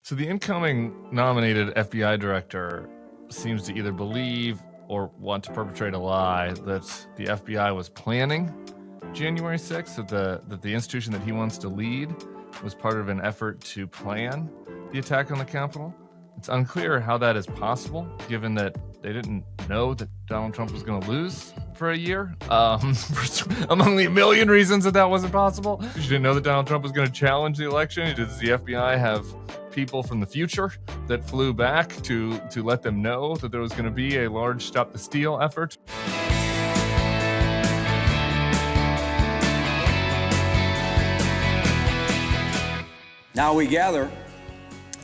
So the incoming nominated FBI director seems to either believe or want to perpetrate a lie that the FBI was planning January 6th, that the institution that he wants to lead was part of an effort to plan the attack on the Capitol. It's unclear how that is possible, given that they didn't know that Donald Trump was going to lose for a year. Among the a million reasons that wasn't possible. You didn't know that Donald Trump was going to challenge the election. Does the FBI have people from the future that flew back to let them know that there was going to be a large Stop the Steal effort? Now we gather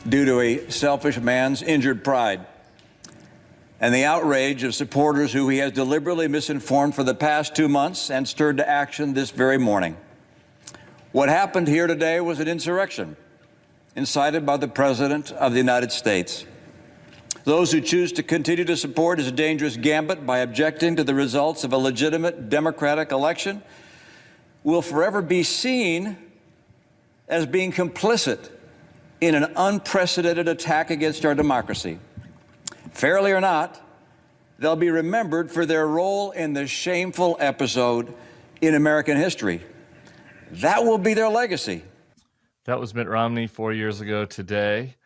due to a selfish man's injured pride and the outrage of supporters who he has deliberately misinformed for the past 2 months and stirred to action this very morning. What happened here today was an insurrection incited by the President of the United States. Those who choose to continue to support his dangerous gambit by objecting to the results of a legitimate democratic election will forever be seen as being complicit in an unprecedented attack against our democracy. Fairly or not, they'll be remembered for their role in the shameful episode in American history. That will be their legacy. That was Mitt Romney 4 years ago today.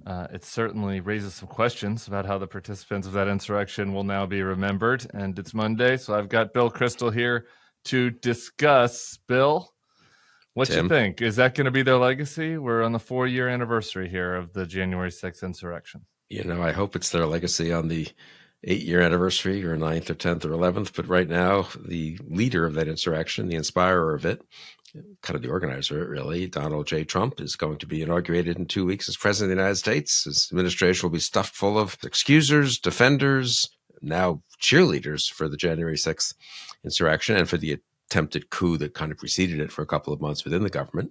It certainly raises some questions about how the participants of that insurrection will now be remembered. And it's Monday, so I've got Bill Kristol here to discuss. Bill, what you think? Is that going to be their legacy? We're on the 4-year anniversary here of the January 6th insurrection. You know, I hope it's their legacy on the 8-year anniversary or 9th or 10th or 11th. But right now, the leader of that insurrection, the inspirer of it, kind of the organizer of it, really, Donald J. Trump, is going to be inaugurated in 2 weeks as president of the United States. His administration will be stuffed full of excusers, defenders, now cheerleaders for the January 6th insurrection and for the attempted coup that kind of preceded it for a couple of months within the government.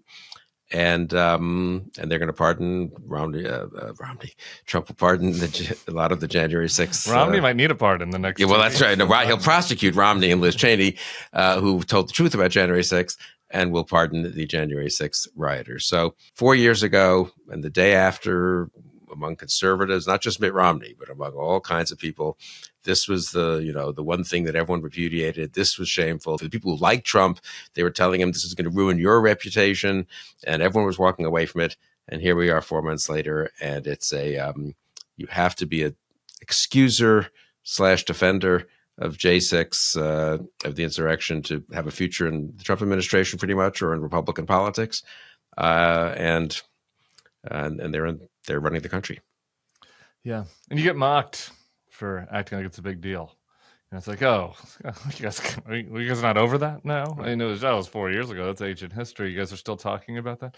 And they're going to pardon Romney. Trump will pardon a lot of the January 6th. Romney might need a pardon the next. Yeah, well, that's right. No, he'll prosecute Romney and Liz Cheney, who told the truth about January 6th, and will pardon the January 6th rioters. So 4 years ago, and the day after, among conservatives, not just Mitt Romney, but among all kinds of people, this was the one thing that everyone repudiated. This was shameful. For the people who liked Trump, they were telling him this is going to ruin your reputation, and everyone was walking away from it. And here we are 4 months later, and it's you have to be a excuser / defender of J6, of the insurrection, to have a future in the Trump administration, pretty much, or in Republican politics, and they're running the country. Yeah, and you get mocked for acting like it's a big deal. And it's like, oh, you guys not over that now? I know that was 4 years ago. That's ancient history. You guys are still talking about that.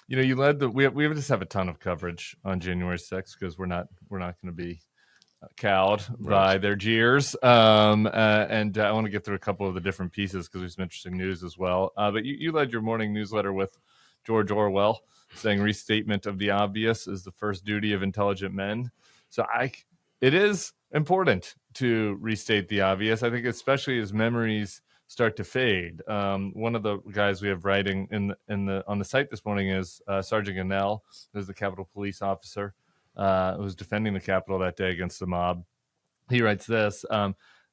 You led we just have a ton of coverage on January 6th because we're not going to be cowed by their jeers. And I want to get through a couple of the different pieces because there's some interesting news as well. But you led your morning newsletter with George Orwell, saying restatement of the obvious is the first duty of intelligent men. So it is important to restate the obvious. I think especially as memories start to fade. One of the guys we have writing on the site this morning is Sergeant Gonell, who's the Capitol Police officer who was defending the Capitol that day against the mob. He writes this.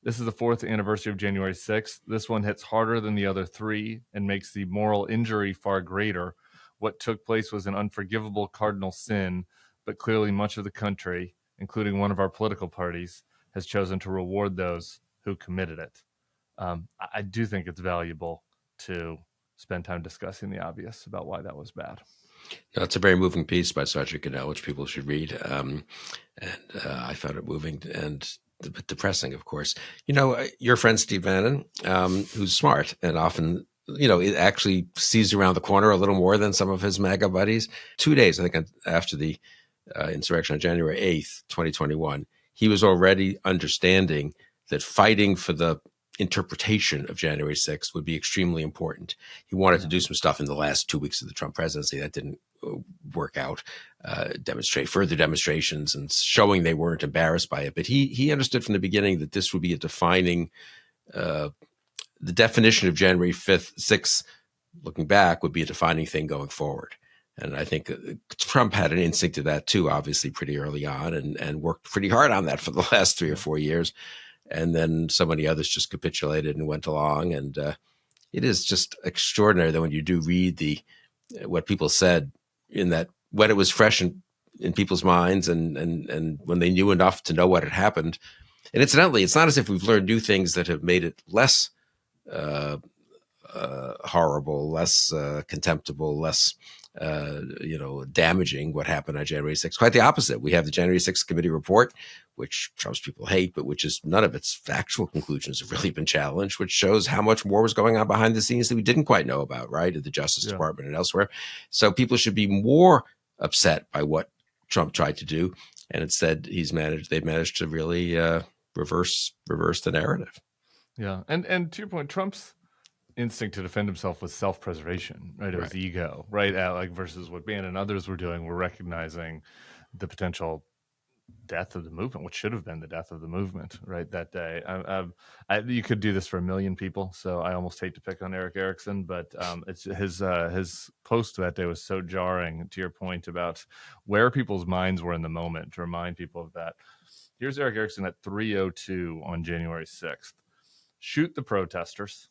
This is the 4th anniversary of January 6th. This one hits harder than the other 3 and makes the moral injury far greater. What took place was an unforgivable cardinal sin, but clearly much of the country, including one of our political parties, has chosen to reward those who committed it. I do think it's valuable to spend time discussing the obvious about why that was bad. It's a very moving piece by Sergeant Gonell, which people should read. And I found it moving and a bit depressing, of course. Your friend Steve Bannon, who's smart and often, it actually sees around the corner a little more than some of his MAGA buddies. 2 days, I think, after the insurrection on January 8th, 2021, he was already understanding that fighting for the interpretation of January 6th would be extremely important. He wanted to do some stuff in the last 2 weeks of the Trump presidency that didn't work out, demonstrate further demonstrations and showing they weren't embarrassed by it. But he understood from the beginning that this would be a defining, the definition of January 6th, looking back, would be a defining thing going forward. And I think Trump had an instinct of that too, obviously pretty early on, and worked pretty hard on that for the last 3 or 4 years. And then so many others just capitulated and went along. And it is just extraordinary that when you do read what people said in that, when it was fresh in people's minds and when they knew enough to know what had happened. And incidentally, it's not as if we've learned new things that have made it less horrible, less contemptible, less damaging what happened on January 6th. Quite the opposite. We have the January 6th committee report, which Trump's people hate, but which is none of its factual conclusions have really been challenged, which shows how much more was going on behind the scenes that we didn't quite know about, right, at the Justice Department and elsewhere. So people should be more upset by what Trump tried to do, and instead they've managed to really reverse the narrative. Yeah, and to your point, Trump's instinct to defend himself was self-preservation, right? It was ego, right? Like versus what Bannon and others were doing, were recognizing the potential death of the movement, which should have been the death of the movement, right? That day, you could do this for a million people. So I almost hate to pick on Eric Erickson, but it's his post that day was so jarring. To your point about where people's minds were in the moment, to remind people of that. Here's Eric Erickson at 3:02 on January 6th. Shoot the protesters.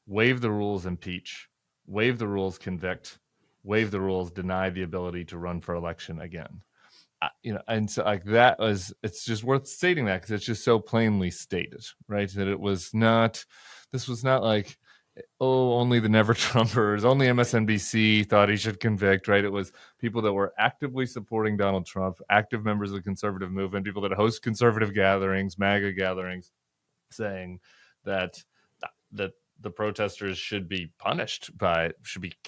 Waive the rules, impeach. Waive the rules, convict. Waive the rules, deny the ability to run for election again. And so like that it's just worth stating that because it's just so plainly stated, right? That this was not like, oh, only the Never Trumpers, only MSNBC thought he should convict, right? It was people that were actively supporting Donald Trump, active members of the conservative movement, people that host conservative gatherings, MAGA gatherings, saying that the protesters should be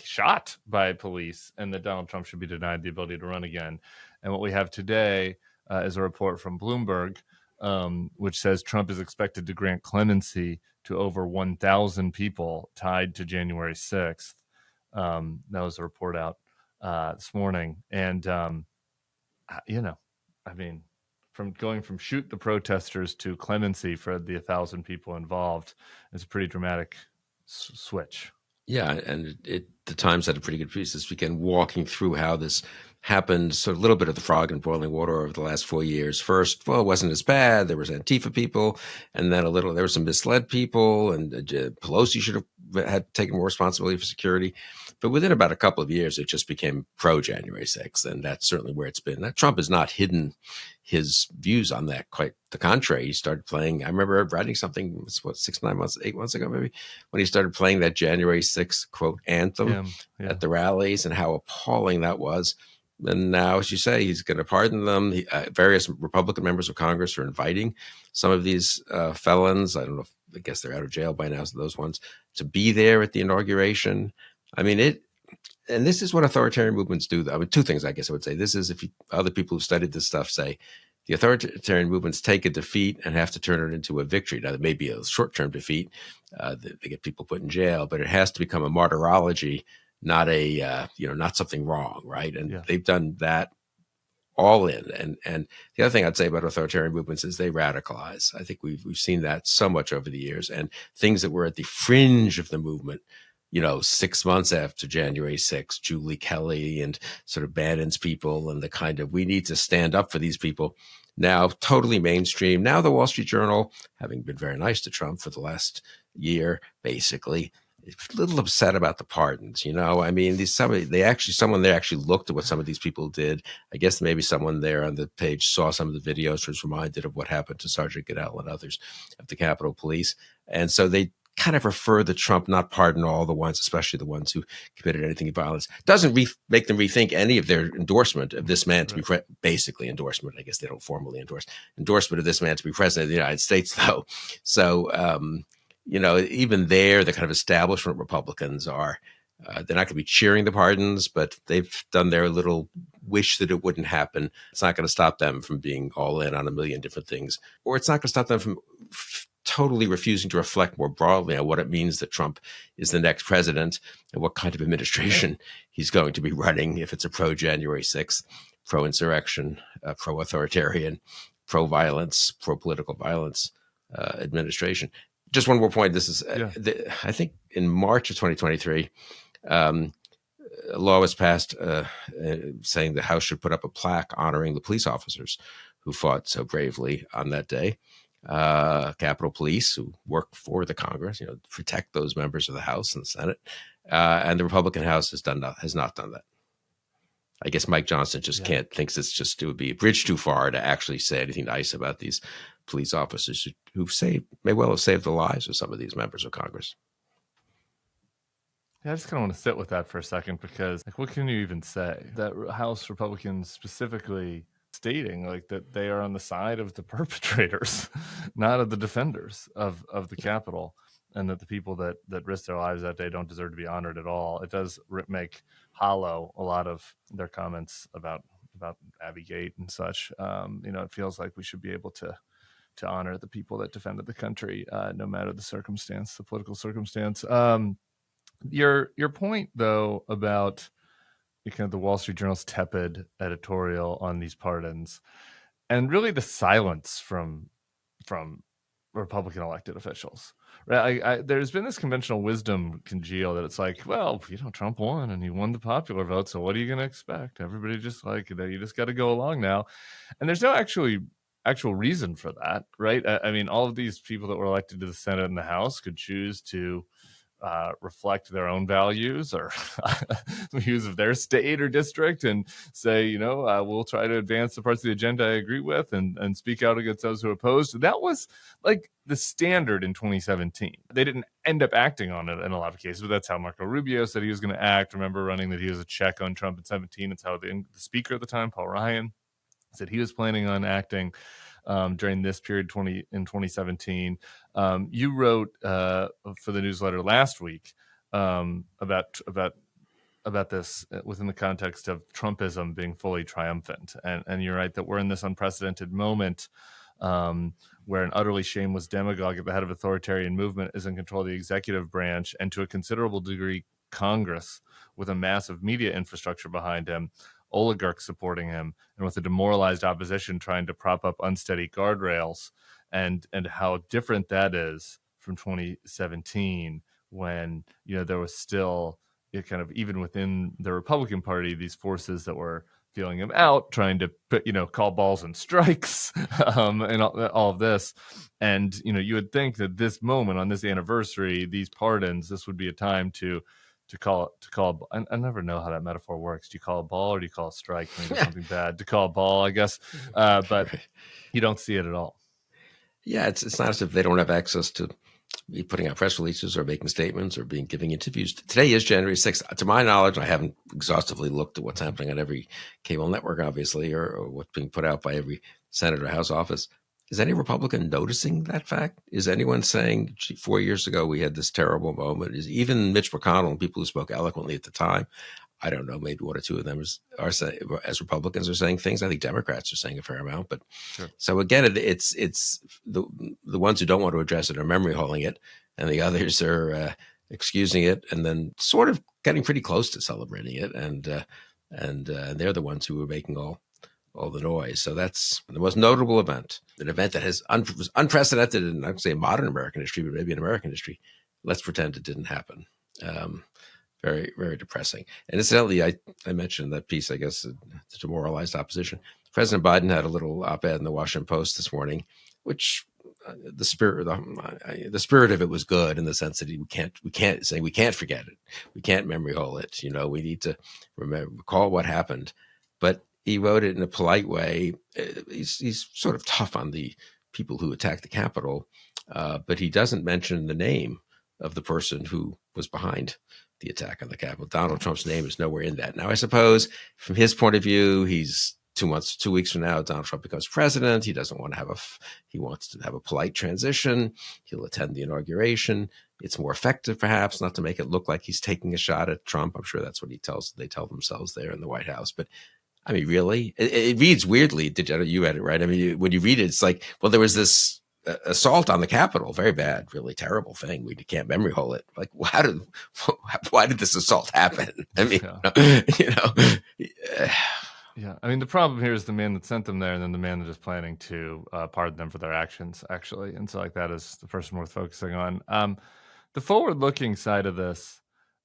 shot by police, and that Donald Trump should be denied the ability to run again. And what we have today is a report from Bloomberg, which says Trump is expected to grant clemency to over 1,000 people tied to January 6th. That was a report out this morning. And, from going from shoot the protesters to clemency for the 1,000 people involved is a pretty dramatic switch. Yeah, and the Times had a pretty good piece this weekend walking through how this happened, sort of a little bit of the frog in boiling water over the last 4 years. First, well, it wasn't as bad. There was Antifa people, and then there were some misled people, and Pelosi should have had taken more responsibility for security. But within about a couple of years, it just became pro-January 6th, and that's certainly where it's been. Trump has not hidden his views on that. Quite the contrary. He started playing, I remember writing something, 8 months ago maybe, when he started playing that January 6th, quote, anthem at the rallies, and how appalling that was. And now, as you say, he's going to pardon them. Various Republican members of Congress are inviting some of these felons. I don't know I guess they're out of jail by now, so those ones, to be there at the inauguration. I mean, and this is what authoritarian movements do. I mean, two things I guess I would say. This is, if other people who've studied this stuff say, the authoritarian movements take a defeat and have to turn it into a victory. Now, there may be a short-term defeat. They get people put in jail, but it has to become a martyrology, not not something wrong, right? And they've done that all in. And the other thing I'd say about authoritarian movements is they radicalize. I think we've seen that so much over the years. And things that were at the fringe of the movement, 6 months after January 6th, Julie Kelly and sort of Bannon's people, and the kind of, we need to stand up for these people, now totally mainstream. Now the Wall Street Journal, having been very nice to Trump for the last year, basically, a little upset about the pardons. I mean, someone there actually looked at what some of these people did. I guess maybe someone there on the page saw some of the videos, was reminded of what happened to Sergeant Gonell and others of the Capitol Police. And so they kind of prefer that Trump not pardon all the ones, especially the ones who committed anything of violence. Doesn't make them rethink any of their endorsement of this man to be basically endorsement. I guess they don't formally endorsement of this man to be president of the United States, though. So, even there, the kind of establishment Republicans are, they're not going to be cheering the pardons, but they've done their little wish that it wouldn't happen. It's not going to stop them from being all in on a million different things, or it's not going to stop them from totally refusing to reflect more broadly on what it means that Trump is the next president and what kind of administration he's going to be running if it's a pro-January 6th, pro-insurrection, pro-authoritarian, pro-violence, pro-political violence administration. Just one more point. This is, I think in March of 2023, a law was passed saying the House should put up a plaque honoring the police officers who fought so bravely on that day. Capitol Police, who work for the Congress, protect those members of the House and the Senate. And the Republican House has not done that. I guess Mike Johnson thinks it would be a bridge too far to actually say anything nice about these police officers who may well have saved the lives of some of these members of Congress. Yeah, I just kind of want to sit with that for a second, because what can you even say? That House Republicans specifically stating that they are on the side of the perpetrators, not of the defenders of the Capitol, and that the people that risked their lives that day don't deserve to be honored at all. It does make hollow a lot of their comments about Abbey Gate and such. It feels like we should be able to honor the people that defended the country, no matter the circumstance, the political circumstance. Your point, though, about kind of the Wall Street Journal's tepid editorial on these pardons, and really the silence from Republican elected officials, right? There's been this conventional wisdom congeal that it's like, well, Trump won and he won the popular vote, so what are you going to expect? Everybody just you just got to go along now, and there's no actual reason for that, right? I mean, all of these people that were elected to the Senate and the House could choose to reflect their own values or views of their state or district, and say, we'll try to advance the parts of the agenda I agree with and speak out against those who oppose. That was the standard in 2017. They didn't end up acting on it in a lot of cases, but that's how Marco Rubio said he was going to act. Remember running that he was a check on Trump in 2017. It's how the speaker at the time, Paul Ryan, said he was planning on acting during this period in 2017. You wrote for the newsletter last week about this within the context of Trumpism being fully triumphant, and you're right that we're in this unprecedented moment where an utterly shameless demagogue at the head of authoritarian movement is in control of the executive branch, and to a considerable degree Congress, with a massive media infrastructure behind him, oligarchs supporting him, and with a demoralized opposition trying to prop up unsteady guardrails, and how different that is from 2017, when there was still kind of, even within the Republican Party, these forces that were feeling him out, trying to call balls and strikes, and all of this. And you would think that this moment, on this anniversary, these pardons, this would be a time to call. I never know how that metaphor works. Do you call a ball or do you call a strike? Maybe something bad. To call a ball, I guess. But you don't see it at all. Yeah, it's not as if they don't have access to be putting out press releases or making statements or giving interviews. Today is January 6th. To my knowledge, I haven't exhaustively looked at what's happening on every cable network, obviously, or what's being put out by every Senate or House office. Is any Republican noticing that fact? Is anyone saying, 4 years ago we had this terrible moment? Is even Mitch McConnell and people who spoke eloquently at the time, I don't know, maybe one or two of them are saying, as Republicans are saying things. I think Democrats are saying a fair amount. But sure. So again, it's the ones who don't want to address it are memory holding it, and the others are excusing it, and then sort of getting pretty close to celebrating it. And they're the ones who are making all the noise. So that's the most notable event, an event that was unprecedented in, I'd say, modern American history, but maybe in American history. Let's pretend it didn't happen. Very, very depressing. And incidentally, I mentioned that piece, I guess, the demoralized opposition. President Biden had a little op-ed in the Washington Post this morning, which the spirit of it was good, in the sense that we can't forget it. We can't memory hole it. We need to recall what happened. But he wrote it in a polite way. He's sort of tough on the people who attacked the Capitol, but he doesn't mention the name of the person who was behind the attack on the Capitol. Donald Trump's name is nowhere in that. Now, I suppose from his point of view, he's 2 weeks from now, Donald Trump becomes president. He doesn't want to he wants to have a polite transition. He'll attend the inauguration. It's more effective, perhaps, not to make it look like he's taking a shot at Trump. I'm sure that's what they tell themselves there in the White House. But I mean, really, it reads weirdly. You read it, right? I mean, when you read it, it's like, well, there was this assault on the Capitol, very bad, really terrible thing. We can't memory hole it. Like, why did this assault happen? I mean, Yeah, I mean, the problem here is the man that sent them there, and then the man that is planning to pardon them for their actions, actually. And so, that is the person worth focusing on. The forward-looking side of this,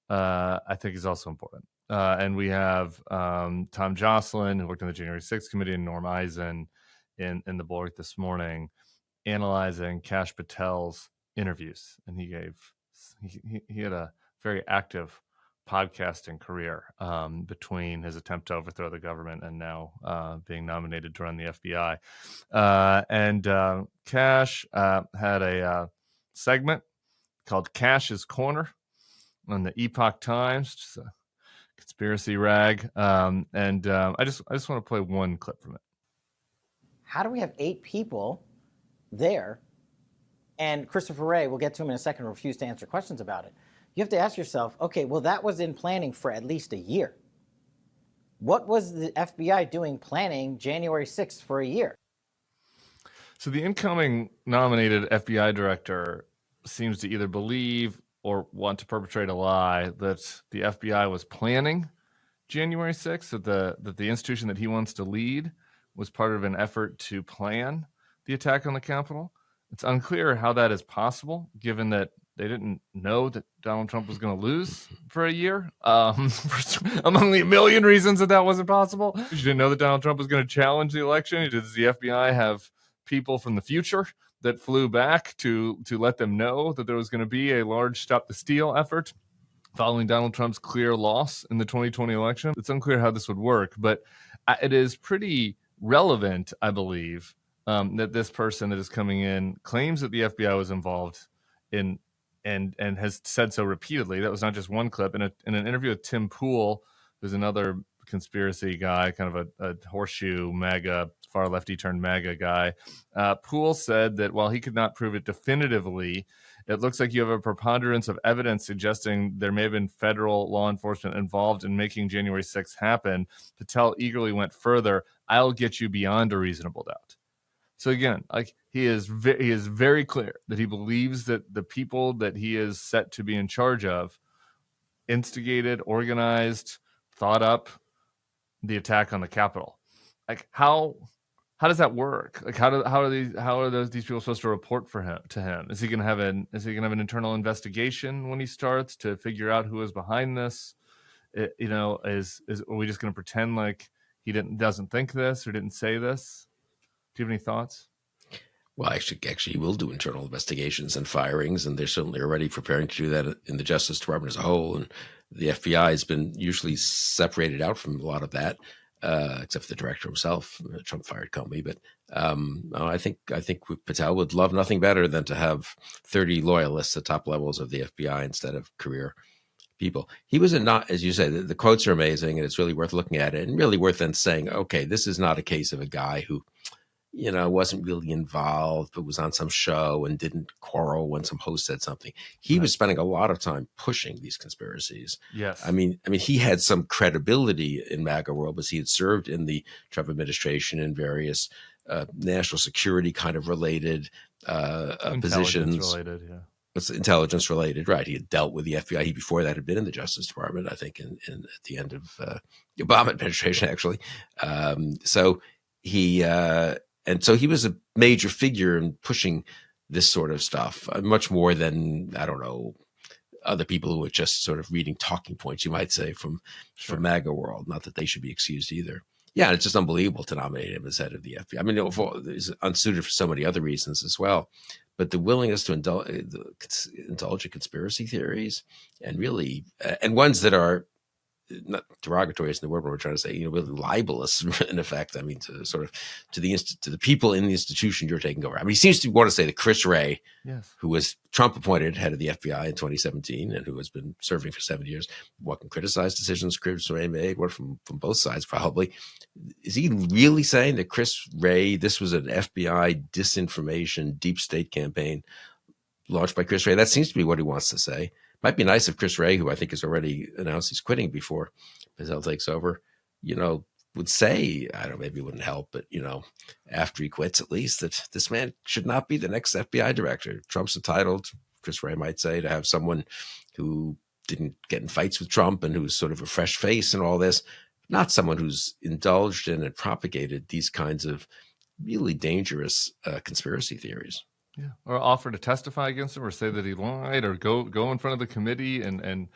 I think, is also important. And we have Tom Jocelyn, who worked on the January 6th committee, and Norm Eisen in the Bulwark this morning, analyzing Kash Patel's interviews. And he had a very active podcasting career between his attempt to overthrow the government and now being nominated to run the FBI. And Kash had a segment called Kash's Corner on the Epoch Times, just a conspiracy rag. I just want to play one clip from it. How do we have 8 people there, and Christopher Wray, we'll get to him in a second, refused to answer questions about it? You have to ask yourself, okay, well, that was in planning for at least a year. What was the FBI doing planning January 6th for a year? So the incoming nominated FBI director seems to either believe or want to perpetrate a lie that the FBI was planning January 6th, that the institution that he wants to lead was part of an effort to plan the attack on the Capitol. It's unclear how that is possible, given that they didn't know that Donald Trump was going to lose for a year. Among the million reasons that wasn't possible. You didn't know that Donald Trump was going to challenge the election. Does the FBI have people from the future that flew back to let them know that there was going to be a large Stop the Steal effort following Donald Trump's clear loss in the 2020 election? It's unclear how this would work, but it is pretty relevant, I believe, that this person that is coming in claims that the FBI was involved in and has said so repeatedly. That was not just one clip. In an interview with Tim Pool, who's another conspiracy guy, kind of a horseshoe MAGA, far lefty turned MAGA guy, Pool said that while he could not prove it definitively, it looks like you have a preponderance of evidence suggesting there may have been federal law enforcement involved in making January 6th happen. Patel eagerly went further. I'll get you beyond a reasonable doubt. So again, like he is very clear that he believes that the people that he is set to be in charge of instigated, organized, thought up the attack on the Capitol. Like how does that work? Like how are these people supposed to report to him? Is he going to have an internal investigation when he starts to figure out who is behind this? Are we just going to pretend like he doesn't think this or didn't say this? Do you have any thoughts? Well, actually, he will do internal investigations and firings, and they're certainly already preparing to do that in the Justice Department as a whole. And the FBI has been usually separated out from a lot of that, except for the director himself. Trump fired Comey, but I think Patel would love nothing better than to have 30 loyalists at top levels of the FBI instead of career people. He was as you say, the quotes are amazing, and it's really worth looking at it, and really worth then saying, okay, this is not a case of a guy who, wasn't really involved, but was on some show and didn't quarrel when some host said something. He was spending a lot of time pushing these conspiracies. Yes. I mean, he had some credibility in MAGA world because he had served in the Trump administration in various national security kind of related positions. Related, yeah. It's intelligence related, right? He had dealt with the FBI. He before that had been in the Justice Department, I think, in at the end of the Obama administration, actually. So he was a major figure in pushing this sort of stuff, much more than, I don't know, other people who are just sort of reading talking points, you might say, from MAGA world. Not that they should be excused either. Yeah, it's just unbelievable to nominate him as head of the FBI. I mean, it's unsuited for so many other reasons as well. But the willingness to indulge in conspiracy theories and really, and ones that are not derogatory is the word we're trying to say, really libelous in effect. I mean, to sort of to the people in the institution you're taking over. I mean, he seems to want to say that Chris Wray, yes, who was Trump appointed head of the FBI in 2017 and who has been serving for 7 years, what can criticize decisions Chris Wray made, what from both sides probably. Is he really saying that Chris Wray, this was an FBI disinformation deep state campaign launched by Chris Wray? That seems to be what he wants to say. Might be nice if Chris Wray, who I think has already announced he's quitting before Patel takes over, would say, I don't know, maybe it wouldn't help, but, after he quits at least, that this man should not be the next FBI director. Trump's entitled, Chris Wray might say, to have someone who didn't get in fights with Trump and who's sort of a fresh face and all this, not someone who's indulged in and propagated these kinds of really dangerous conspiracy theories. Yeah, or offer to testify against him, or say that he lied, or go in front of the committee and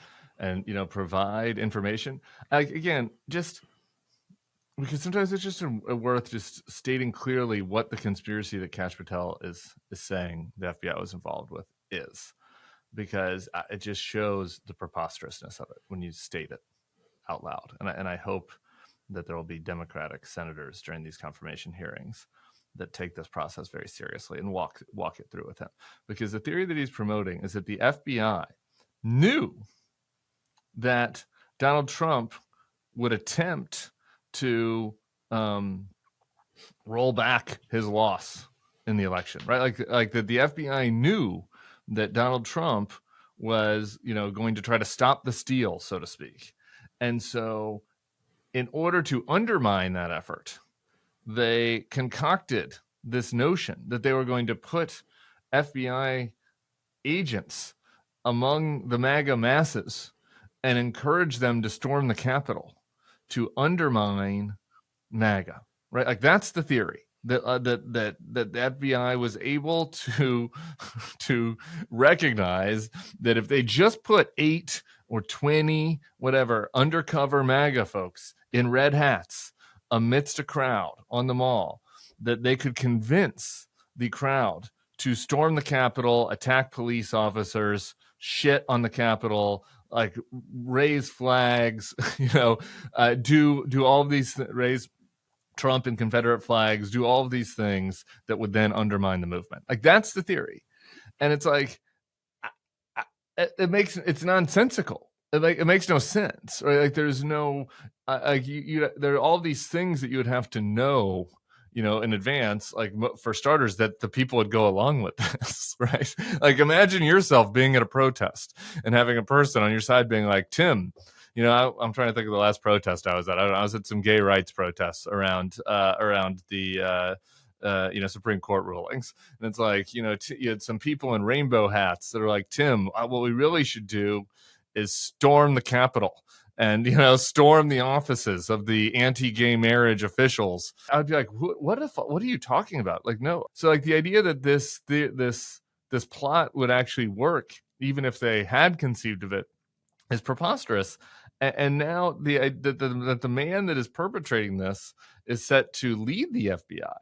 and provide information. Like, again, just because sometimes it's just worth just stating clearly what the conspiracy that Kash Patel is saying the FBI was involved with is, because it just shows the preposterousness of it when you state it out loud. And I hope that there will be Democratic senators during these confirmation hearings that take this process very seriously and walk it through with him. Because the theory that he's promoting is that the FBI knew that Donald Trump would attempt to roll back his loss in the election, right? Like that the FBI knew that Donald Trump was, going to try to stop the steal, so to speak. And so in order to undermine that effort, they concocted this notion that they were going to put FBI agents among the MAGA masses and encourage them to storm the Capitol to undermine MAGA, right? Like, that's the theory. That the FBI was able to recognize that if they just put 8 or 20 whatever undercover MAGA folks in red hats amidst a crowd on the mall, that they could convince the crowd to storm the Capitol, attack police officers, shit on the Capitol, like raise flags, do all of these raise Trump and Confederate flags, do all of these things that would then undermine the movement. Like, that's the theory. And it's like, it's nonsensical. It makes no sense, right? Like, there's no, there are all these things that you would have to know, in advance, like, for starters, that the people would go along with this, right? Like, imagine yourself being at a protest and having a person on your side being like, Tim, I'm trying to think of the last protest I was at. I was at some gay rights protests around the Supreme Court rulings, and it's like, you had some people in rainbow hats that are like, Tim, what we really should do is storm the Capitol and storm the offices of the anti-gay marriage officials. I'd be like, what are you talking about? Like, no. So, like, the idea that this plot would actually work, even if they had conceived of it, is preposterous. And now the man that is perpetrating this is set to lead the FBI.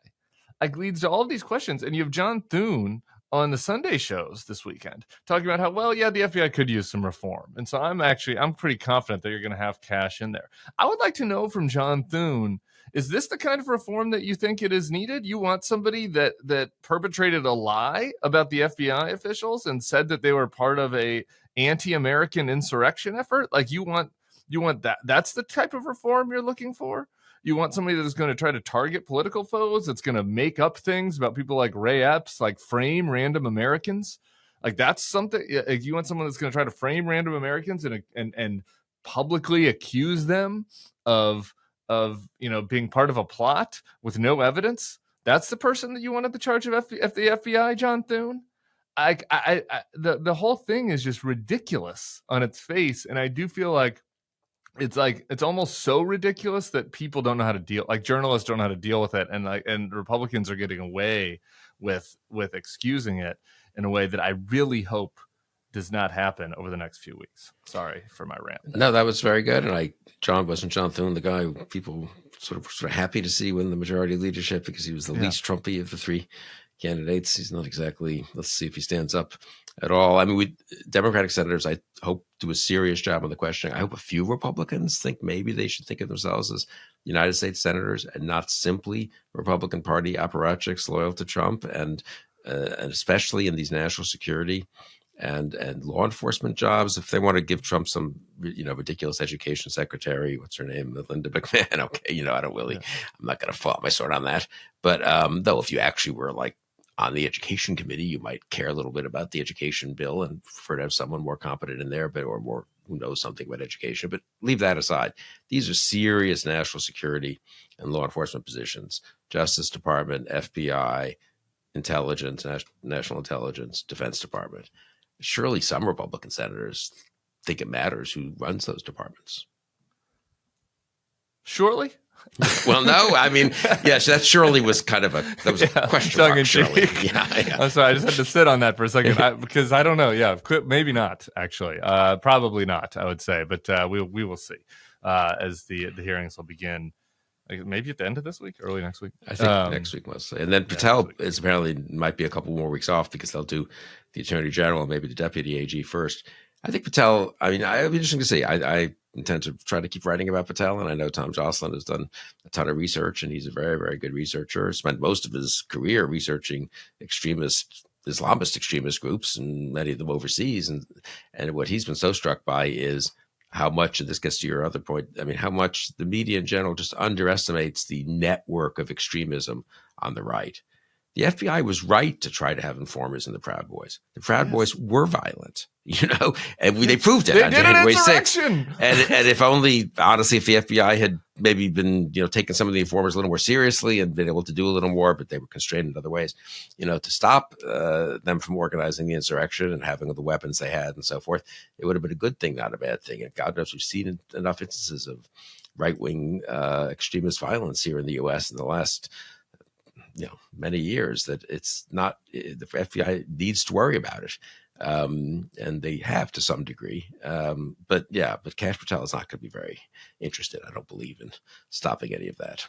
Like, leads to all of these questions. And you have John Thune on the Sunday shows this weekend talking about how, well, yeah, the FBI could use some reform. And so I'm pretty confident that you're going to have Kash in there. I would like to know from John Thune, is this the kind of reform that you think it is needed? You want somebody that perpetrated a lie about the FBI officials and said that they were part of a anti-American insurrection effort? Like, you want that? That's the type of reform you're looking for? You want somebody that is going to try to target political foes, that's going to make up things about people like Ray Epps, like frame random Americans? Like, that's something. Like, you want someone that's going to try to frame random Americans and publicly accuse them of being part of a plot with no evidence? That's the person that you want at the charge of the FBI, John Thune? The whole thing is just ridiculous on its face, and I do feel like it's almost so ridiculous that people don't know how to deal, like journalists don't know how to deal with it, and Republicans are getting away with excusing it in a way that I really hope does not happen over the next few weeks. Sorry for my rant. No, that was very good. And wasn't John Thune the guy who people sort of happy to see win the majority leadership because he was the least Trumpy of the three candidates? He's not exactly, let's see if he stands up at all. I mean, Democratic senators, I hope, do a serious job on the question. I hope a few Republicans think maybe they should think of themselves as United States senators and not simply Republican Party apparatchiks loyal to Trump, and especially in these national security and law enforcement jobs. If they want to give Trump some, ridiculous education secretary, what's her name, Linda McMahon? Okay, I don't really, I'm not going to fall out my sword on that. But though, if you actually were like on the education committee, you might care a little bit about the education bill and prefer to have someone more competent in there, or more who knows something about education. But leave that aside. These are serious national security and law enforcement positions: Justice Department, FBI, intelligence, national intelligence, Defense Department. Surely some Republican senators think it matters who runs those departments. Surely. Well, no, I mean, yes, that surely was kind of a question mark, surely. Yeah. I'm sorry, I just had to sit on that for a second because I don't know. Yeah, maybe not actually. Probably not, I would say, but we will see as the hearings will begin. Maybe at the end of this week, early next week. I think next week mostly, and then Patel is apparently might be a couple more weeks off because they'll do the Attorney General and maybe the Deputy AG first. I think Patel. I mean, it'll be interesting to see. I intend to try to keep writing about Patel, and I know Tom Jocelyn has done a ton of research, and he's a very, very good researcher. Spent most of his career researching Islamist extremist groups, and many of them overseas. And what he's been so struck by is how much, and this gets to your other point, I mean, how much the media in general just underestimates the network of extremism on the right. The FBI was right to try to have informers in the Proud Boys. The Proud Boys were violent, and they proved it on January 6th. And if only, honestly, if the FBI had maybe been, taken some of the informers a little more seriously and been able to do a little more, but they were constrained in other ways, to stop them from organizing the insurrection and having the weapons they had and so forth, it would have been a good thing, not a bad thing. And God knows we've seen enough instances of right-wing extremist violence here in the U.S. in the last many years that it's not, the FBI needs to worry about it. And they have to some degree. But Kash Patel is not going to be very interested, I don't believe, in stopping any of that.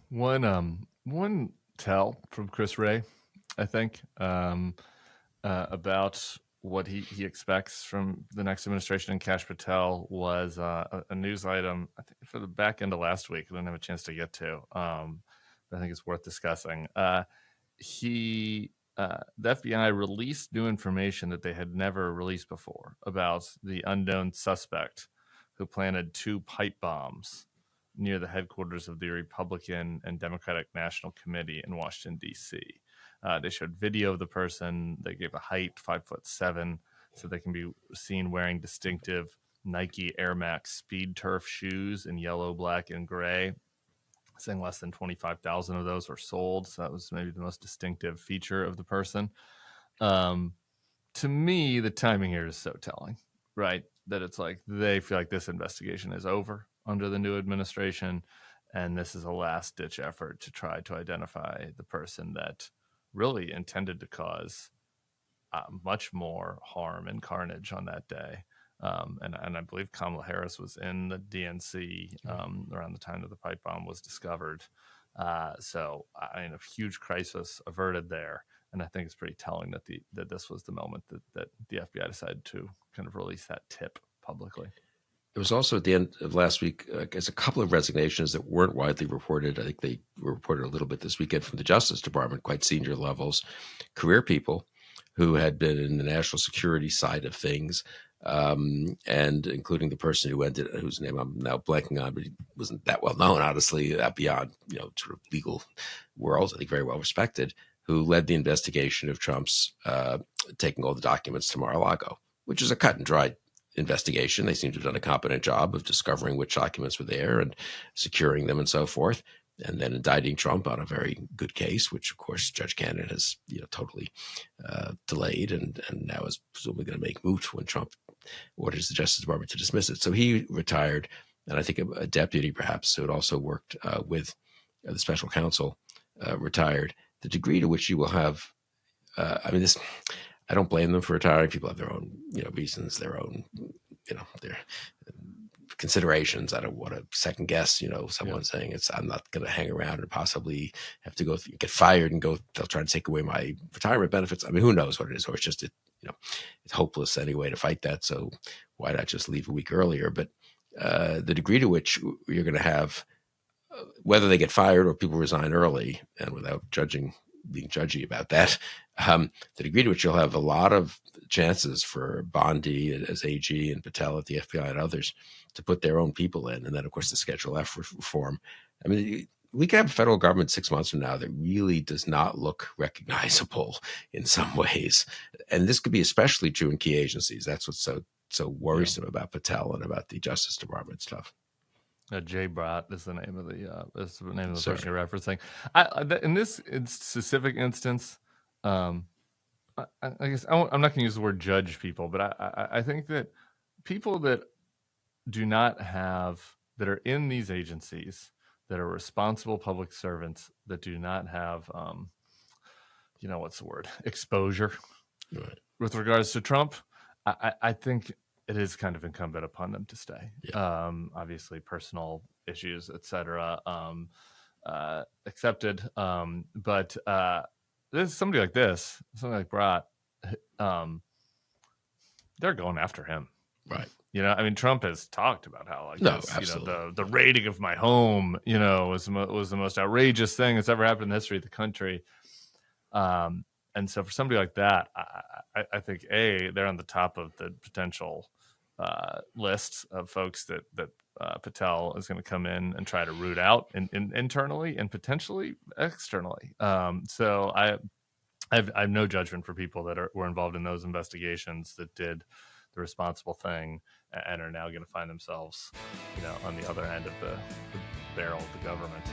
One tell from Chris Wray, I think, about what he expects from the next administration and Kash Patel was a news item, I think, for the back end of last week. I didn't have a chance to get to. I think it's worth discussing. The FBI released new information that they had never released before about the unknown suspect who planted 2 pipe bombs near the headquarters of the Republican and Democratic National Committee in Washington, D.C. They showed video of the person. They gave a height, 5'7", so they can be seen wearing distinctive Nike Air Max Speed Turf shoes in yellow, black, and gray. Saying less than 25,000 of those were sold. So that was maybe the most distinctive feature of the person. To me, the timing here is so telling, right? That it's like they feel like this investigation is over under the new administration. And this is a last ditch effort to try to identify the person that really intended to cause much more harm and carnage on that day. And I believe Kamala Harris was in the DNC around the time that the pipe bomb was discovered. So a huge crisis averted there. And I think it's pretty telling that this was the moment that the FBI decided to kind of release that tip publicly. It was also at the end of last week, there's a couple of resignations that weren't widely reported. I think they were reported a little bit this weekend from the Justice Department, quite senior levels, career people who had been in the national security side of things. And including the person whose name I'm now blanking on, but he wasn't that well known, honestly, beyond, sort of legal world, I think very well respected, who led the investigation of Trump's taking all the documents to Mar-a-Lago, which is a cut and dried investigation. They seem to have done a competent job of discovering which documents were there and securing them and so forth, and then indicting Trump on a very good case, which of course Judge Cannon has totally delayed and now is presumably going to make moot when Trump orders the Justice Department to dismiss it. So he retired, and I think a deputy perhaps who had also worked with the special counsel retired. The degree to which you will have, this, I don't blame them for retiring. People have their own reasons, their own their considerations. I don't want to second guess, someone saying I'm not going to hang around and possibly have to get fired and they'll try to take away my retirement benefits. Who knows what it is, or it's just, it's hopeless anyway to fight that. So why not just leave a week earlier? But the degree to which you're going to have, whether they get fired or people resign early, and without being judgy about that, the degree to which you'll have a lot of chances for Bondi as AG and Patel at the FBI and others to put their own people in. And then, of course, the Schedule F reform. We could have a federal government 6 months from now that really does not look recognizable in some ways. And this could be especially true in key agencies. That's what's so worrisome about Patel and about the Justice Department stuff. Jay Brott is the name of the person you're referencing. In this specific instance, I guess I'm not going to use the word judge people, but I think that people that do not have that are in these agencies that are responsible public servants that do not have, what's the word, exposure Right. with regards to Trump, I think it is kind of incumbent upon them to stay. Yeah. Obviously, personal issues, etc., accepted. But there's somebody like this, somebody like Brat, they're going after him. Right. I mean, Trump has talked about how Absolutely. the raiding of my home, was the most outrageous thing that's ever happened in the history of the country. And so for somebody like that, I think they're on the top of the potential list of folks that Patel is going to come in and try to root out internally and potentially externally. So I have no judgment for people that were involved in those investigations that did the responsible thing and are now going to find themselves, on the other end of the barrel of the government.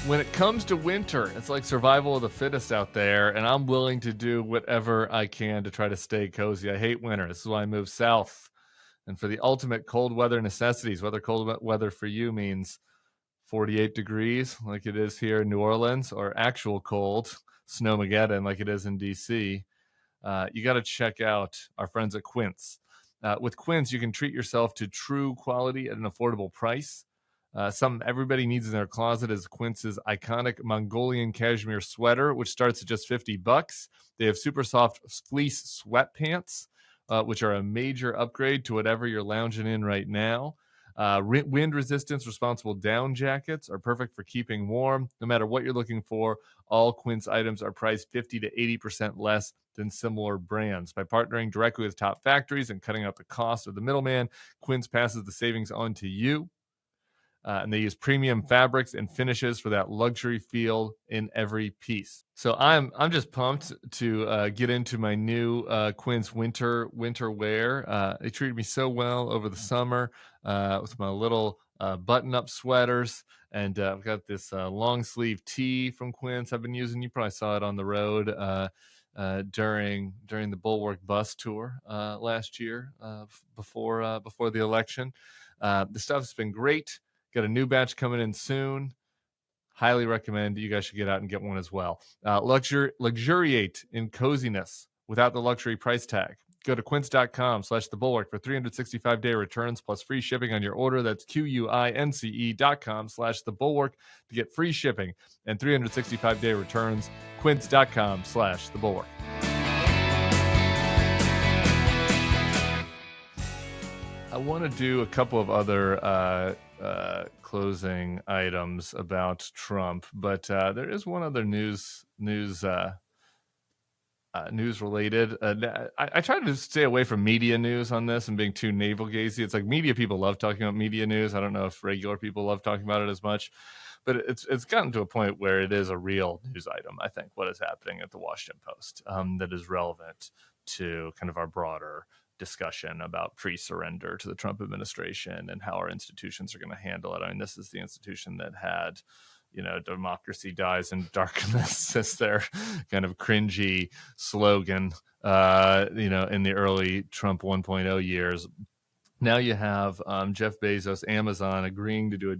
When it comes to winter, it's like survival of the fittest out there, and I'm willing to do whatever I can to try to stay cozy. I hate winter. This is why I moved south. And for the ultimate cold weather necessities, whether cold weather for you means 48 degrees like it is here in New Orleans, or actual cold, snowmageddon like it is in DC, you got to check out our friends at Quince. With Quince, you can treat yourself to true quality at an affordable price. Something everybody needs in their closet is Quince's iconic Mongolian cashmere sweater, which starts at just $50. They have super soft fleece sweatpants, which are a major upgrade to whatever you're lounging in right now. Wind resistance responsible down jackets are perfect for keeping warm. No matter what you're looking for, all Quince items are priced 50 to 80% less than similar brands. By partnering directly with top factories and cutting out the cost of the middleman, Quince passes the savings on to you. And they use premium fabrics and finishes for that luxury feel in every piece. So I'm just pumped to get into my new Quince winter wear. They treated me so well over the summer with my little button-up sweaters, and I've got this long sleeve tee from Quince I've been using. You probably saw it on the road during the Bulwark bus tour last year before the election. The stuff's been great. Got a new batch coming in soon. Highly recommend you guys should get out and get one as well. Luxuriate in coziness without the luxury price tag. Go to quince.com/thebulwark for 365-day returns plus free shipping on your order. That's QUINCE.com/thebulwark to get free shipping and 365-day returns. Quince.com/thebulwark. I want to do a couple of other closing items about Trump, but there is one other news related. I try to stay away from media news on this and being too navel gazing. It's like media people love talking about media news. I don't know if regular people love talking about it as much, but it's gotten to a point where it is a real news item. I think what is happening at the Washington Post that is relevant to kind of our broader discussion about pre-surrender to the Trump administration and how our institutions are going to handle it. I mean, this is the institution that had, democracy dies in darkness as their kind of cringy slogan, in the early Trump 1.0 years. Now you have Jeff Bezos, Amazon, agreeing to do a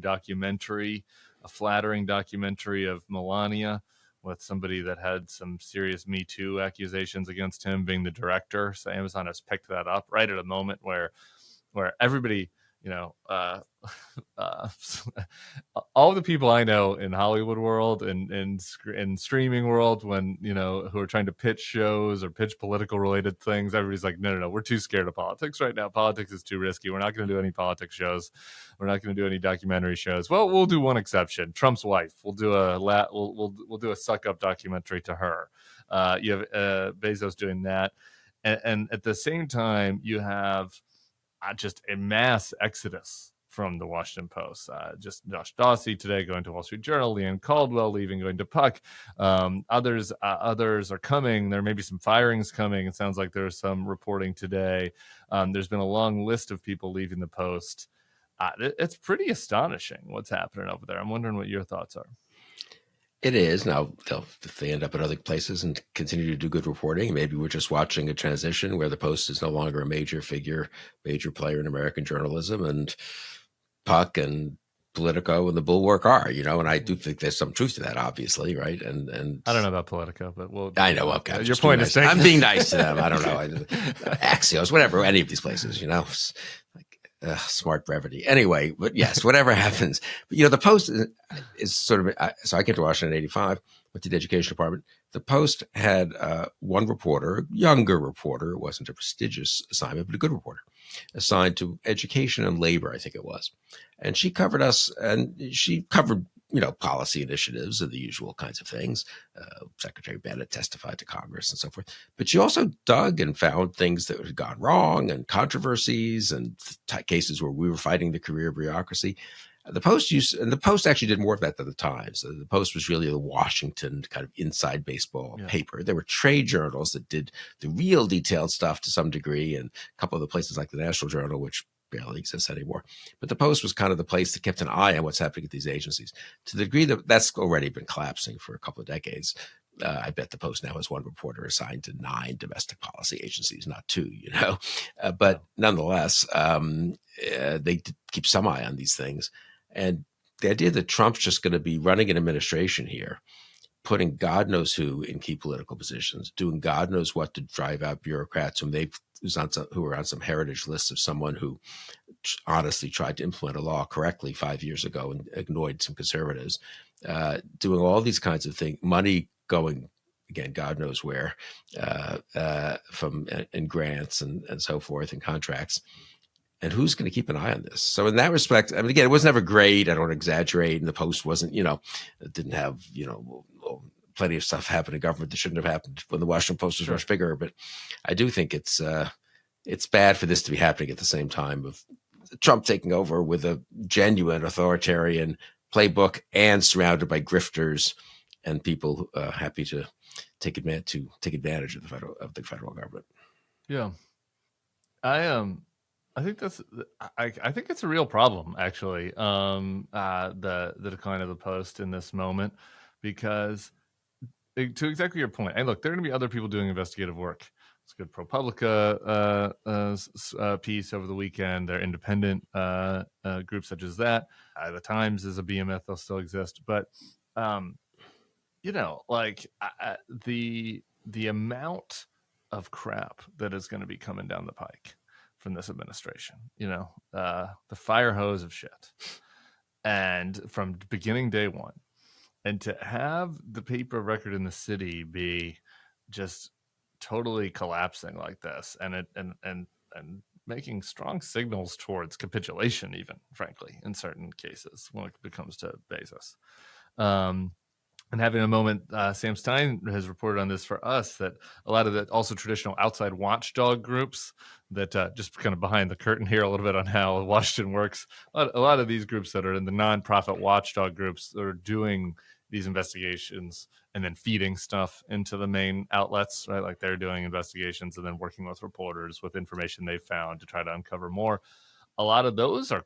flattering documentary of Melania, with somebody that had some serious Me Too accusations against him being the director. So Amazon has picked that up right at a moment where everybody, all the people I know in Hollywood world and streaming world, when, who are trying to pitch shows or pitch political related things, everybody's like, no, we're too scared of politics right now. Politics is too risky. We're not going to do any politics shows. We're not going to do any documentary shows. Well, we'll do one exception. Trump's wife. We'll do we'll do a suck up documentary to her. You have Bezos doing that. And at the same time, you have just a mass exodus from the Washington Post. Just Josh Dawsey today going to Wall Street Journal, Leanne Caldwell leaving, going to Puck. Others are coming. There may be some firings coming. It sounds like there's some reporting today. There's been a long list of people leaving the Post. It's pretty astonishing what's happening over there. I'm wondering what your thoughts are. It is. Now, if they end up at other places and continue to do good reporting, maybe we're just watching a transition where the Post is no longer a major figure, major player in American journalism, and Puck and Politico and the Bulwark are, and I do think there's some truth to that, obviously, right? And I don't know about Politico, but I know. Okay, your point is I'm being nice to them. I don't know. Axios, whatever, any of these places, smart brevity. Anyway, but yes, whatever happens. But, the Post is sort of, so I came to Washington in 85, went to the education department. The Post had one reporter, a younger reporter. It wasn't a prestigious assignment, but a good reporter, assigned to education and labor, I think it was. And she covered us, and she covered, policy initiatives and the usual kinds of things. Secretary Bennett testified to Congress and so forth. But she also dug and found things that had gone wrong and controversies and cases where we were fighting the career bureaucracy. The Post actually did more of that than the Times. The Post was really the Washington kind of inside baseball paper. There were trade journals that did the real detailed stuff to some degree, and a couple of the places like the National Journal, which barely exists anymore. But the Post was kind of the place that kept an eye on what's happening at these agencies, to the degree that that's already been collapsing for a couple of decades. I bet the Post now has one reporter assigned to 9 domestic policy agencies, not 2, but nonetheless, they keep some eye on these things. And the idea that Trump's just going to be running an administration here, putting God knows who in key political positions, doing God knows what to drive out bureaucrats who are on some heritage list of someone who honestly tried to implement a law correctly 5 years ago and ignored some conservatives, doing all these kinds of things, money going, again, God knows where, from in grants and so forth and contracts. And who's going to keep an eye on this? So in that respect, I mean, again, it was never great. I don't exaggerate. And the Post wasn't, it didn't have, plenty of stuff happen in government that shouldn't have happened when the Washington Post was much bigger. But I do think it's bad for this to be happening at the same time of Trump taking over with a genuine authoritarian playbook and surrounded by grifters and people happy to take advantage of the federal government. Yeah, I think I think it's a real problem, actually. The decline of the Post in this moment, because to exactly your point, and look, there are going to be other people doing investigative work. It's a good ProPublica piece over the weekend. There are independent groups such as that. The Times is a behemoth; they'll still exist. But the amount of crap that is going to be coming down the pike from this administration, the fire hose of shit, and from beginning day one, and to have the paper record in the city be just totally collapsing like this, and making strong signals towards capitulation, even frankly, in certain cases when it comes to Bezos. And having a moment, Sam Stein has reported on this for us, that a lot of the also traditional outside watchdog groups that just kind of behind the curtain here a little bit on how Washington works. A lot of these groups that are in the nonprofit watchdog groups that are doing these investigations and then feeding stuff into the main outlets, right? Like they're doing investigations and then working with reporters with information they've found to try to uncover more. A lot of those are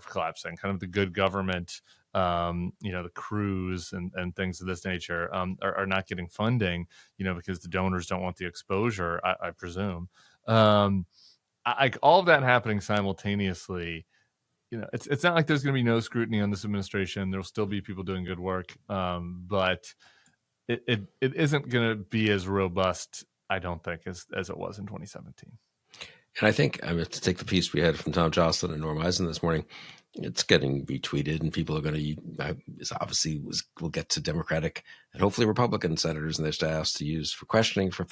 collapsing, kind of the good government, the Kruse and things of this nature are not getting funding, because the donors don't want the exposure, I presume. All of that happening simultaneously, it's not like there's going to be no scrutiny on this administration. There'll still be people doing good work, but it isn't going to be as robust, I don't think, as it was in 2017. And I think, to take the piece we had from Tom Jocelyn and Norm Eisen this morning, it's getting retweeted, and people are going to will get to Democratic and hopefully Republican senators and their staffs to use for questioning for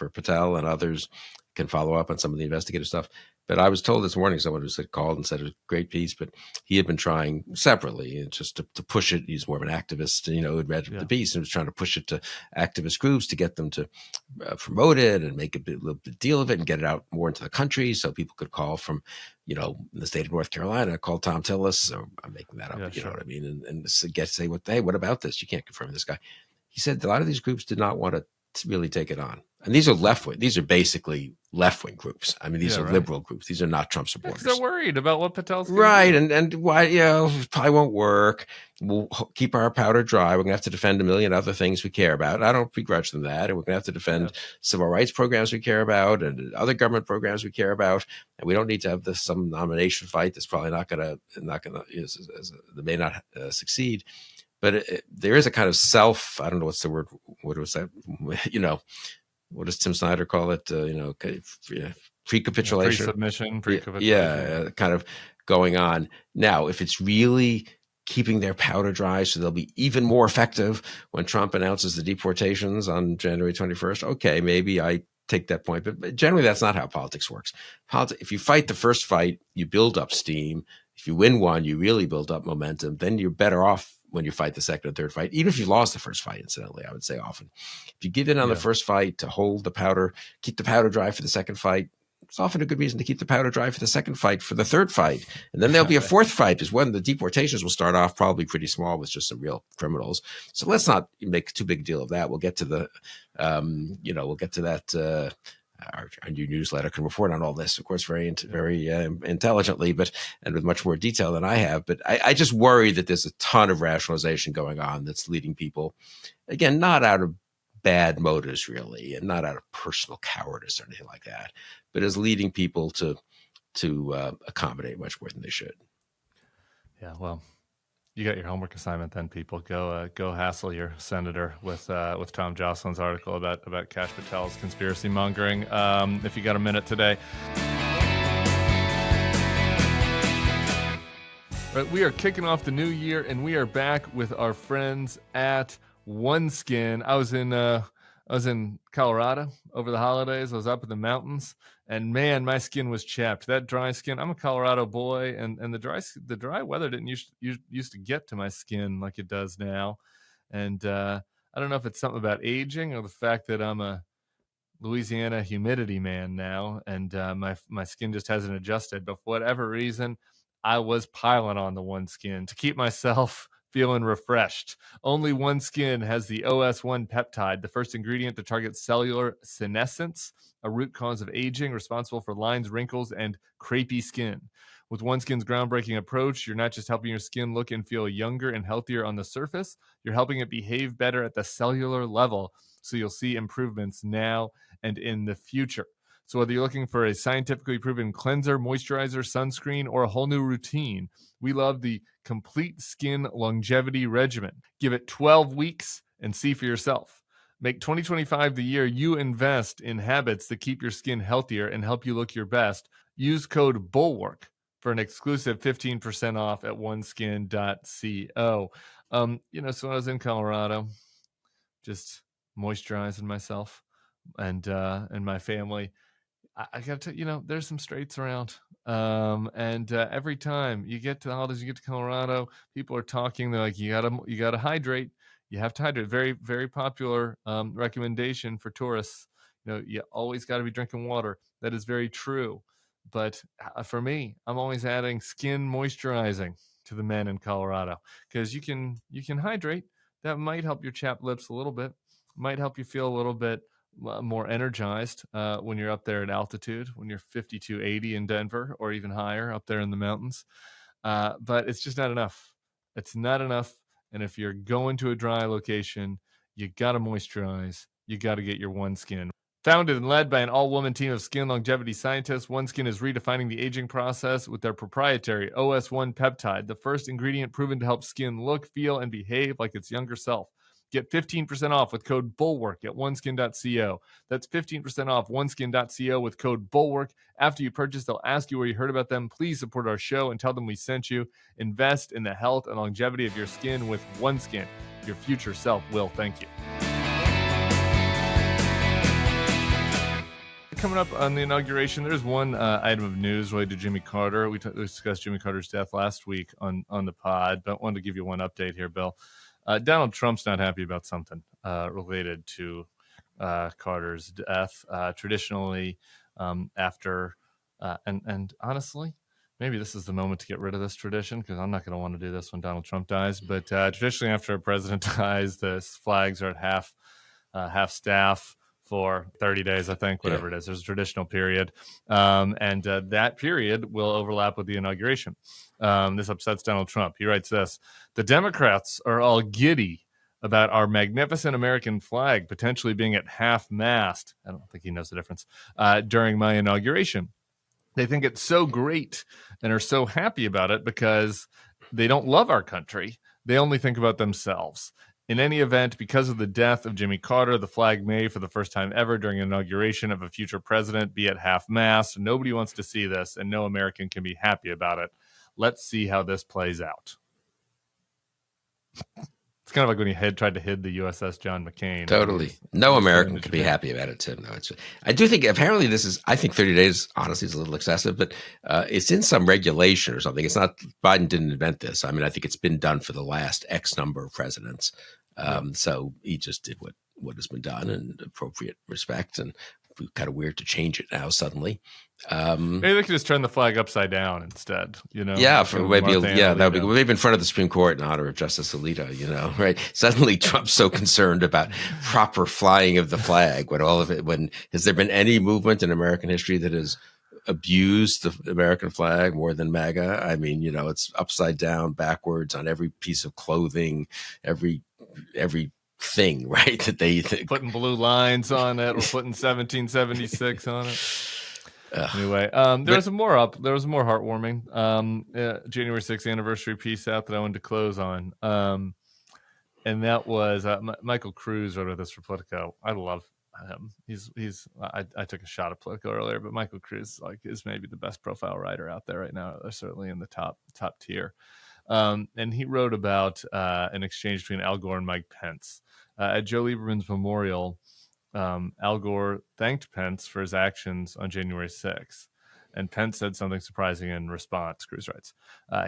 Patel, and others can follow up on some of the investigative stuff. But I was told this morning, someone who called and said it was a great piece, but he had been trying separately just to push it. He's more of an activist, who'd read the piece and was trying to push it to activist groups to get them to promote it and make a little bit deal of it and get it out more into the country so people could call from, the state of North Carolina, call Tom Tillis, or I'm making that up, but you know what I mean? And say, what about this? You can't confirm this guy. He said a lot of these groups did not want to to really take it on. And these are left-wing. These are basically left-wing groups. I mean, these are liberal groups. These are not Trump supporters. They're worried about what Patel's going right. to do. And why, it probably won't work. We'll keep our powder dry. We're going to have to defend a million other things we care about. I don't begrudge them that. And we're going to have to defend civil rights programs we care about and other government programs we care about. And we don't need to have some nomination fight that's probably may not succeed. But there is a kind of I don't know what's the word. What was that? What does Tim Snyder call it? Pre-capitulation. Pre-submission. Kind of going on. Now, if it's really keeping their powder dry so they'll be even more effective when Trump announces the deportations on January 21st, okay, maybe I take that point. But generally, that's not how politics works. If you fight the first fight, you build up steam. If you win one, you really build up momentum. Then you're better off when you fight the second or third fight, even if you lost the first fight, incidentally, I would say often. If you give in on the first fight to hold the powder, keep the powder dry for the second fight, it's often a good reason to keep the powder dry for the second fight, for the third fight. And then there'll be a fourth fight, because when the deportations will start off probably pretty small with just some real criminals. So let's not make too big a deal of that. We'll get to that. Our new newsletter can report on all this, of course, very intelligently, and with much more detail than I have. But I just worry that there's a ton of rationalization going on that's leading people, again, not out of bad motives really, and not out of personal cowardice or anything like that, but is leading people to accommodate much more than they should. Yeah, well, you got your homework assignment then, people. Go hassle your senator with Tom Jocelyn's article about Kash Patel's conspiracy mongering. If you got a minute today. Right, we are kicking off the new year, and we are back with our friends at OneSkin. I was in Colorado over the holidays. I was up in the mountains, and man, my skin was chapped. That dry skin. I'm a Colorado boy, and the dry weather didn't used to get to my skin like it does now. And I don't know if it's something about aging or the fact that I'm a Louisiana humidity man now, and my skin just hasn't adjusted. But for whatever reason, I was piling on the OneSkin to keep myself feeling refreshed. Only OneSkin has the OS1 peptide, the first ingredient to target cellular senescence, a root cause of aging responsible for lines, wrinkles, and crepey skin. With OneSkin's groundbreaking approach, you're not just helping your skin look and feel younger and healthier on the surface, you're helping it behave better at the cellular level, so you'll see improvements now and in the future. So whether you're looking for a scientifically proven cleanser, moisturizer, sunscreen, or a whole new routine, we love the Complete Skin Longevity Regimen. Give it 12 weeks and see for yourself. Make 2025 the year you invest in habits that keep your skin healthier and help you look your best. Use code BULWARK for an exclusive 15% off at oneskin.co. So when I was in Colorado, just moisturizing myself and my family, I got to there's some straights around. Every time you get to the holidays, you get to Colorado, people are talking. They're like, you gotta hydrate. You have to hydrate. Very, very popular recommendation for tourists. You always got to be drinking water. That is very true. But for me, I'm always adding skin moisturizing to the men in Colorado, because you can hydrate. That might help your chapped lips a little bit. Might help you feel a little bit more energized when you're up there at altitude, when you're 5280 in Denver or even higher up there in the mountains. But it's just not enough. It's not enough. And if you're going to a dry location, you got to moisturize. You got to get your OneSkin. Founded and led by an all-woman team of skin longevity scientists, OneSkin is redefining the aging process with their proprietary OS1 peptide, the first ingredient proven to help skin look, feel, and behave like its younger self. Get 15% off with code BULWARK at oneskin.co. That's 15% off oneskin.co with code BULWARK. After you purchase, they'll ask you where you heard about them. Please support our show and tell them we sent you. Invest in the health and longevity of your skin with OneSkin. Your future self will thank you. Coming up on the inauguration, there's one item of news related to Jimmy Carter. We discussed Jimmy Carter's death last week on the pod, but I wanted to give you one update here, Bill. Donald Trump's not happy about something related to Carter's death. Traditionally, after and honestly, maybe this is the moment to get rid of this tradition, because I'm not going to want to do this when Donald Trump dies. But traditionally, after a president dies, the flags are at half half staff for 30 days, I think, whatever it is. There's a traditional period. And that period will overlap with the inauguration. This upsets Donald Trump. He writes this: "The Democrats are all giddy about our magnificent American flag potentially being at half-mast." I don't think he knows the difference. During my inauguration. They think it's so great and are so happy about it because they don't love our country. They only think about themselves. In any event, because of the death of Jimmy Carter, the flag may, for the first time ever during inauguration of a future president, be at half-mast. Nobody wants to see this, and no American can be happy about it. Let's see how this plays out. It's kind of like when he tried to hid the USS John McCain. Totally. No American could be happy about it, Tim. No, I do think apparently I think 30 days, honestly, is a little excessive, but it's in some regulation or something. It's not, Biden didn't invent this. I mean, I think it's been done for the last X number of presidents. So he just did what has been done in appropriate respect, and kind of weird to change it now suddenly. Maybe they could just turn the flag upside down instead, Yeah, that would be maybe in front of the Supreme Court in honor of Justice Alito, right? Suddenly Trump's so concerned about proper flying of the flag when has there been any movement in American history that has abused the American flag more than MAGA? I mean, it's upside down, backwards on every piece of clothing, every thing, right? That they putting blue lines on it, or putting 1776 on it. Anyway, there was more heartwarming January 6th anniversary piece out that I wanted to close on, and that was Michael Kruse wrote this for Politico. I love him. I took a shot at Politico earlier, but Michael Kruse is maybe the best profile writer out there right now. They're certainly in the top tier. And he wrote about an exchange between Al Gore and Mike Pence at Joe Lieberman's memorial. Al Gore thanked Pence for his actions on January 6th, and Pence said something surprising in response. Kruse writes,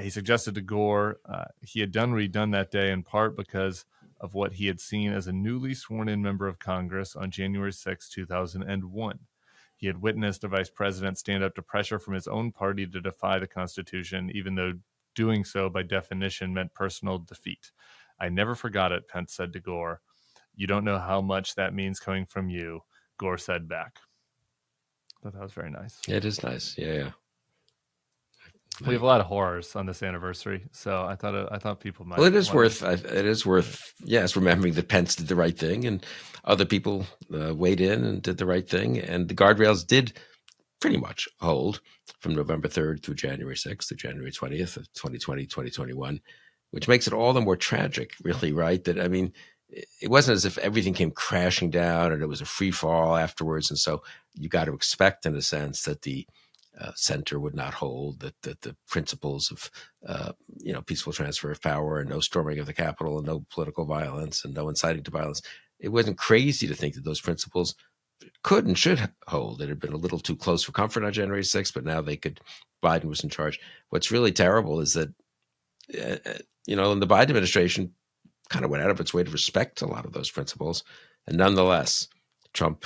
he suggested to Gore he had done what he'd done that day in part because of what he had seen as a newly sworn-in member of Congress on January 6, 2001. He had witnessed a vice president stand up to pressure from his own party to defy the Constitution, even though doing so by definition meant personal defeat. "I never forgot it," Pence said to Gore. "You don't know how much that means coming from you," Gore said back. I thought that was very nice. It is nice. Yeah. We have a lot of horrors on this anniversary, so I thought people might. Well, it is worth. Yes, remembering that Pence did the right thing, and other people weighed in and did the right thing, and the guardrails did pretty much hold from November 3rd through January 6th to January 20th of 2020, 2021, which makes it all the more tragic, really, right? That, I mean, it wasn't as if everything came crashing down and it was a free fall afterwards. And so you got to expect, in a sense, that the center would not hold, that the principles of, peaceful transfer of power and no storming of the Capitol and no political violence and no inciting to violence. It wasn't crazy to think that those principles could and should hold. It had been a little too close for comfort on January 6th, but now Biden was in charge. What's really terrible is that, in the Biden administration kind of went out of its way to respect a lot of those principles. And nonetheless, Trump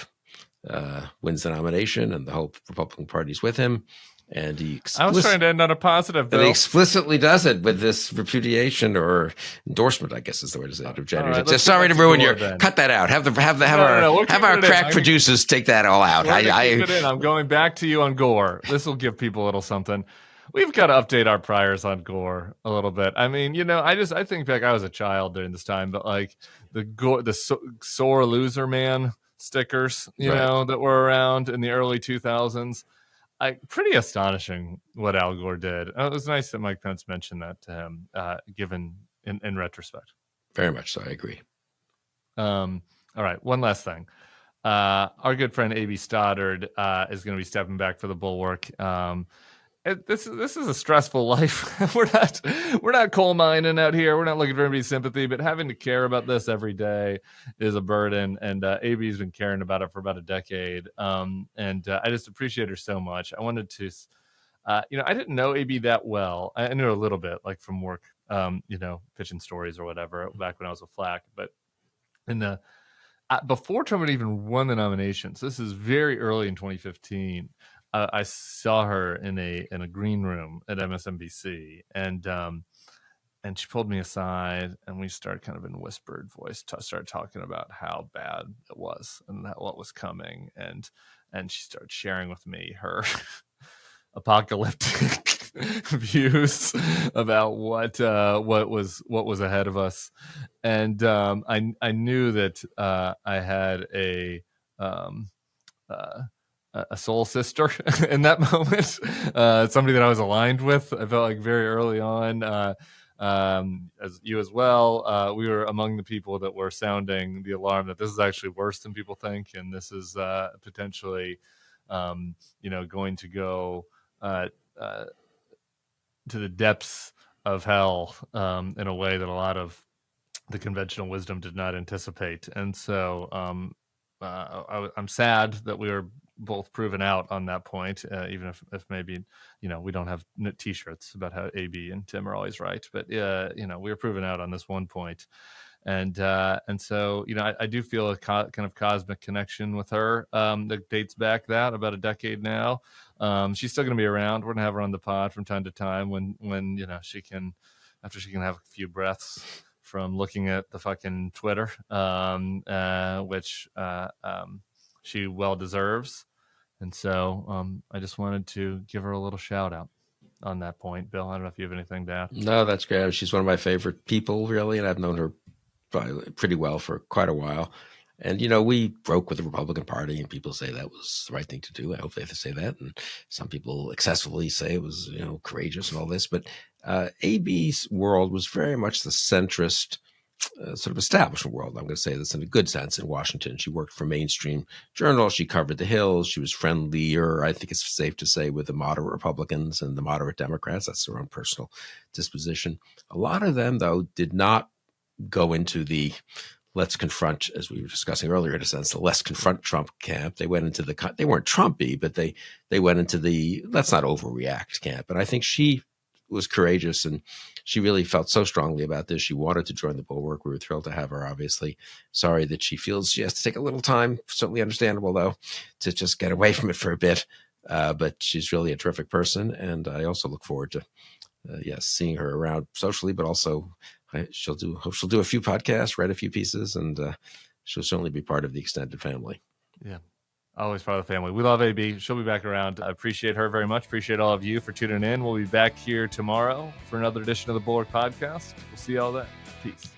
wins the nomination and the whole Republican Party's with him. And I was trying to end on a positive, Bill. And he explicitly does it with this repudiation or endorsement, I guess is the word, of January. Right, sorry to ruin your. Cut that out. Have our crack producers take that all out. I'm going back to you on Gore. This will give people a little something. We've got to update our priors on Gore a little bit. I mean, I think back. I was a child during this time, but like the sore loser man stickers, that were around in the early 2000s. Pretty astonishing what Al Gore did. It was nice that Mike Pence mentioned that to him, given in retrospect. Very much so. I agree. All right. One last thing. Our good friend A.B. Stoddard is going to be stepping back for the Bulwark. This is a stressful life. We're not coal mining out here. We're not looking for anybody's sympathy, but having to care about this every day is a burden. And AB's been caring about it for about a decade. And I just appreciate her so much. I wanted to, I didn't know AB that well. I knew a little bit, like from work, pitching stories or whatever back when I was with Flack. But before Trump had even won the nominations, this is very early in 2015. I saw her in a green room at MSNBC, and she pulled me aside, and we started kind of in whispered voice, started talking about how bad it was and what was coming. And she started sharing with me her apocalyptic views about what was ahead of us. And I knew that I had um, uh, a soul sister in that moment, somebody that I was aligned with. I felt like very early on, as you as well, we were among the people that were sounding the alarm that this is actually worse than people think, and this is potentially, going to go to the depths of hell in a way that a lot of the conventional wisdom did not anticipate. And so I'm sad that we were both proven out on that point, even if maybe, we don't have t-shirts about how AB and Tim are always right. But, we were proven out on this one point. And so, I do feel a kind of cosmic connection with her that dates back about a decade now. She's still going to be around. We're going to have her on the pod from time to time when she can, after she can have a few breaths from looking at the fucking Twitter, which she well deserves. And so I just wanted to give her a little shout out on that point. Bill, I don't know if you have anything to add. No, that's great. She's one of my favorite people, really, and I've known her pretty well for quite a while. And, we broke with the Republican Party, and people say that was the right thing to do. I hope they say that. And some people excessively say it was, courageous and all this. But AB's world was very much the centrist sort of establishment world. I'm going to say this in a good sense in Washington. She worked for mainstream journals. She covered the Hills. She was friendlier, I think it's safe to say, with the moderate Republicans and the moderate Democrats. That's their own personal disposition. A lot of them, though, did not go into the let's confront, as we were discussing earlier, in a sense, the let's confront Trump camp. They went into they weren't Trumpy, but they went into the let's not overreact camp. And I think she was courageous, and she really felt so strongly about this. She wanted to join the Bulwark. We were thrilled to have her, obviously. Sorry that she feels she has to take a little time, certainly understandable, though, to just get away from it for a bit. But she's really a terrific person, and I also look forward to, seeing her around socially, but also she'll do a few podcasts, write a few pieces, and she'll certainly be part of the extended family. Yeah. Always part of the family. We love AB. She'll be back around. I appreciate her very much. Appreciate all of you for tuning in. We'll be back here tomorrow for another edition of the Bulwark Podcast. We'll see y'all then. Peace.